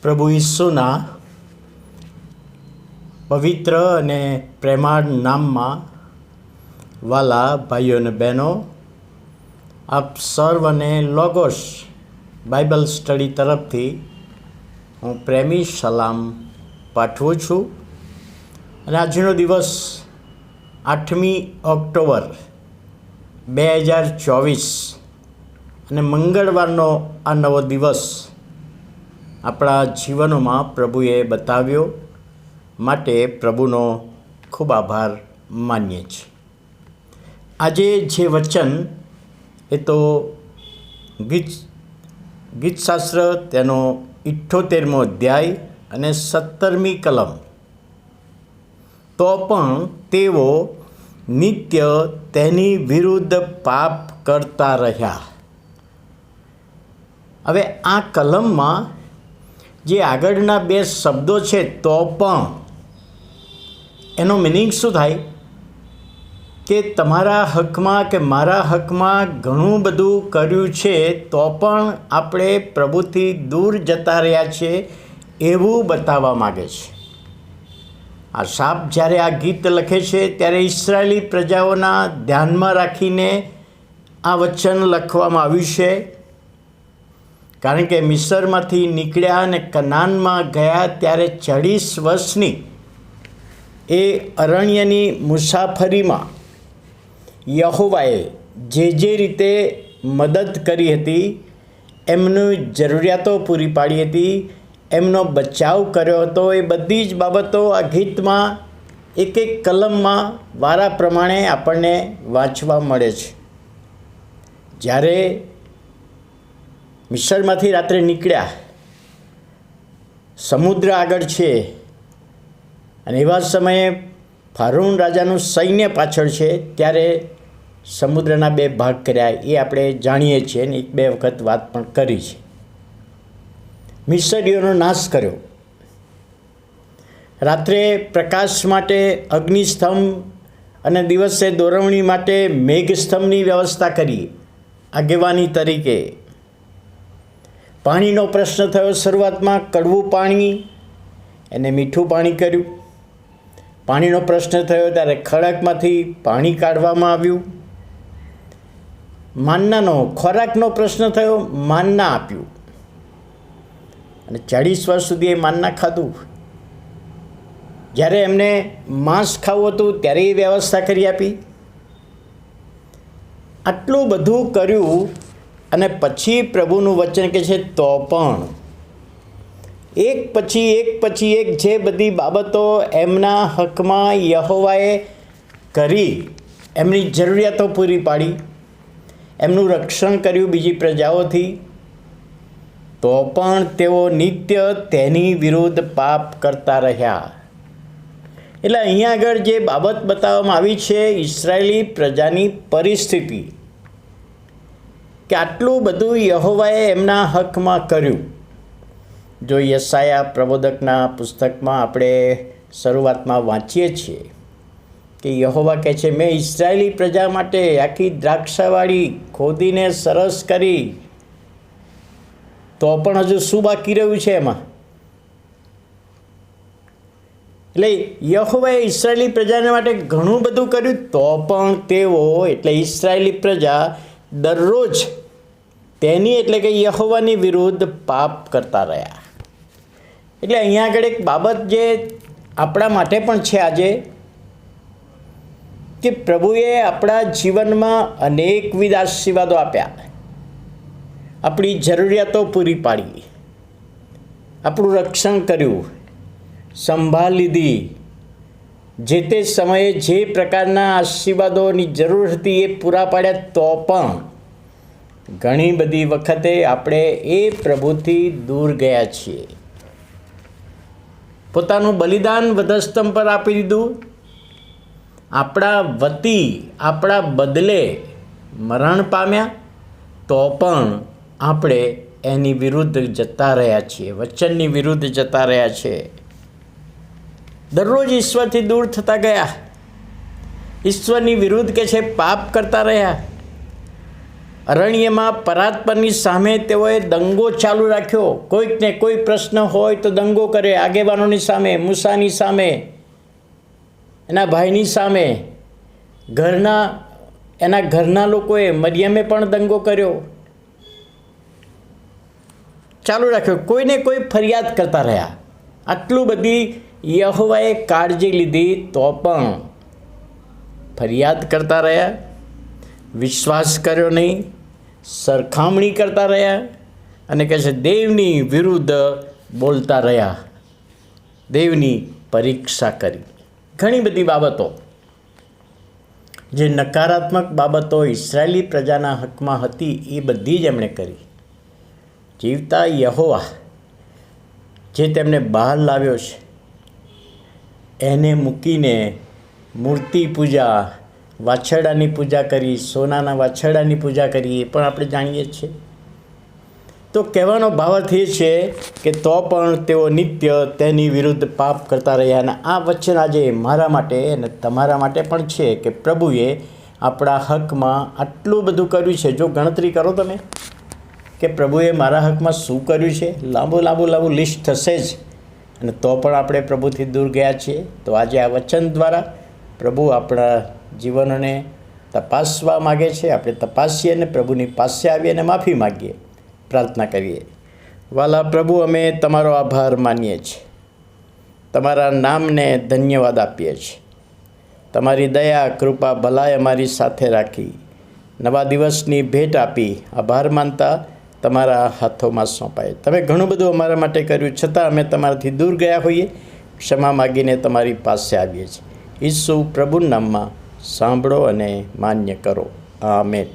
પ્રભુ ઈસુના પવિત્ર અને પ્રેમાળ નામમાં વાલા ભાઈઓ અને બહેનો, આપ સર્વને લોગોસ બાઇબલ સ્ટડી તરફથી હું પ્રેમી સલામ પાઠવું છું. અને આજનો દિવસ 8મી ઓક્ટોબર 2024 અને મંગળવારનો આ નવો દિવસ આપણા જીવનોમાં પ્રભુએ બતાવ્યો માટે પ્રભુનો ખૂબ આભાર માનીએ છીએ. આજે જે વચન એ તો ગીતશાસ્ત્ર તેનો 78મો અધ્યાય અને 17મી કલમ. તો પણ તેઓ નિત્ય તેની વિરુદ્ધ પાપ કરતા રહ્યા. હવે આ કલમમાં જે આગળના બે શબ્દો છે, તો પણ એનો મિનિંગ શું થાય કે તમારા હકમાં કે મારા હકમાં ઘણું બધું કર્યું છે, તો પણ આપણે પ્રભુથી દૂર જતા રહ્યા છે એવું બતાવવા માગે છે. આ સાપ જ્યારે આ ગીત લખે છે ત્યારે ઇસરાયેલી પ્રજાઓના ધ્યાનમાં રાખીને આ વચન લખવામાં આવ્યું છે. કારણ કે મિસરમાંથી નીકળ્યા અને કનાનમાં ગયા ત્યારે 40 વર્ષની એ અરણ્યની મુસાફરીમાં યહોવાએ જે રીતે મદદ કરી હતી, એમની જરૂરિયાતો પૂરી પાડી હતી, એમનો બચાવ કર્યો હતો, એ બધી જ બાબતો આ ગીતમાં એક એક કલમમાં વારા પ્રમાણે આપણને વાંચવા મળે છે. જ્યારે મિસરમાંથી રાત્રે નીકળ્યા, સમુદ્ર આગળ છે અને એવા સમયે ફારૂન રાજાનું સૈન્ય પાછળ છે, ત્યારે સમુદ્રના 2 ભાગ કર્યા એ આપણે જાણીએ છીએ અને 1-2 વખત વાત પણ કરી છે. મિસરીઓનો નાશ કર્યો. રાત્રે પ્રકાશ માટે અગ્નિસ્તંભ અને દિવસે દોરવણી માટે મેઘસ્તંભની વ્યવસ્થા કરી આગેવાની તરીકે. પાણીનો પ્રશ્ન થયો. શરૂઆતમાં કડવું પાણી એને મીઠું પાણી કર્યું. પાણીનો પ્રશ્ન થયો ત્યારે ખડકમાંથી પાણી કાઢવામાં આવ્યું. માન્નાનો ખોરાકનો પ્રશ્ન થયો, માન્ના આપ્યું અને 40 વર્ષ સુધી એ માન્ના ખાધું. જ્યારે એમને માંસ ખાવું હતું ત્યારે એ વ્યવસ્થા કરી આપી. આટલું બધું કર્યું અને પછી પ્રભુનું વચન કહે છે, તો પણ એક પછી એક જે બધી બાબતો એમના હકમાં યહોવાએ કરી, એમની જરૂરિયાતો પૂરી પાડી, એમનું રક્ષણ કર્યું બીજી પ્રજાઓથી, તો પણ તેઓ નિત્ય તેની વિરુદ્ધ પાપ કરતા રહ્યા. એટલે અહીંયા આગળ જે બાબત બતાવવામાં આવી છે, ઇસરાયેલી પ્રજાની પરિસ્થિતિ, કે આટલું બધું યહોવાએ એમના હકમાં કર્યું. જો યશાયા પ્રબોધકના પુસ્તકમાં આપણે શરૂઆતમાં વાંચીએ છીએ કે યહોવા કહે છે, મેં ઇસરાયેલી પ્રજા માટે આખી દ્રાક્ષાવાળી ખોદીને સરસ કરી, તો પણ હજુ શું બાકી રહ્યું છે એમાં? એટલે યહોવાએ ઇસરાયેલી પ્રજાને માટે ઘણું બધું કર્યું, તો પણ તેઓ એટલે ઇસરાયેલી પ્રજા દરરોજ તેની એટલે કે યહોવાની વિરુદ્ધ પાપ કરતા રહ્યા. એટલે અહીંયા આગળ એક બાબત જે આપણા માટે પણ છે આજે, કે પ્રભુએ આપણા જીવનમાં અનેકવિધ આશીર્વાદો આપ્યા, આપણી જરૂરિયાતો પૂરી પાડી, આપણું રક્ષણ કર્યું, સંભાળ લીધી, જે તે સમયે જે પ્રકારના આશીર્વાદોની જરૂર હતી એ પૂરા પાડ્યા, તો પણ ઘણી બધી વખતે આપણે એ પ્રભુથી દૂર ગયા છીએ. પોતાનું બલિદાન વધસ્તંભ પર આપી દીધું, આપણા વતી આપણા બદલે મરણ પામ્યા, તો પણ આપણે એની વિરુદ્ધ જતા રહ્યા છીએ, વચનની વિરુદ્ધ જતા રહ્યા છીએ. દરરોજ ઈશ્વરથી દૂર થતા ગયા, ઈશ્વરની વિરુદ્ધ કે છે પાપ કરતા રહ્યા. અરણ્યમાં પરાત્પરની સામે તેઓએ દંગો ચાલુ રાખ્યો. કોઈકને કોઈ પ્રશ્ન હોય તો દંગો કરે, આગેવાનોની સામે, મૂસાની સામે, એના ભાઈની સામે. એના ઘરના લોકોએ, મરિયમે પણ દંગો કર્યો, ચાલુ રાખ્યો. કોઈને કોઈ ફરિયાદ કરતા રહ્યા. આટલું બધી યહોવાએ કાળજી લીધી તો પણ ફરિયાદ કરતા રહ્યા, વિશ્વાસ કર્યો નહીં, સરખામણી કરતા રહ્યા અને કહે છે દેવની વિરુદ્ધ બોલતા રહ્યા, દેવની પરીક્ષા કરી. ઘણી બધી બાબતો, જે નકારાત્મક બાબતો ઇસ્રાયેલી પ્રજાના હકમાં હતી એ બધી જ એમણે કરી. જીવતા યહોવા જે તેમને બહાર લાવ્યો છે એને મૂકીને મૂર્તિ પૂજા, વાછરડાની પૂજા કરી, સોનાના વાછરડાની પૂજા કરી, એ પણ આપણે જાણીએ છીએ. તો કહેવાનો ભાવાર્થ એ છે કે તો પણ તેઓ નિત્ય તેની વિરુદ્ધ પાપ કરતા રહ્યા. અને આ વચન આજે મારા માટે અને તમારા માટે પણ છે કે પ્રભુએ આપણા હકમાં આટલું બધું કર્યું છે. જો ગણતરી કરો તમે કે પ્રભુએ મારા હકમાં શું કર્યું છે, લાંબુ લિસ્ટ થશે જ. અને તો પણ આપણે પ્રભુથી દૂર ગયા છીએ. તો આજે આ વચન દ્વારા પ્રભુ આપણા જીવનોને તપાસવા માગે છે. આપણે તપાસીએ અને પ્રભુની પાસે આવીએ અને માફી માગીએ, પ્રાર્થના કરીએ. વાલા પ્રભુ, અમે તમારો આભાર માનીએ છીએ, તમારા નામને ધન્યવાદ આપીએ છીએ. તમારી દયા, કૃપા, ભલાઈ અમારી સાથે રાખી, નવા દિવસની ભેટ આપી, આભાર માનતા તમારા હાથોમાં સોંપાય. તમે ઘણું બધું અમારા માટે કર્યું, છતાં અમે તમારાથી દૂર ગયા હોઈએ, ક્ષમા માગીને તમારી પાસે આવીએ છીએ. ઈસુ પ્રભુ નામમાં સાંભળો અને માન્ય કરો. આમેન.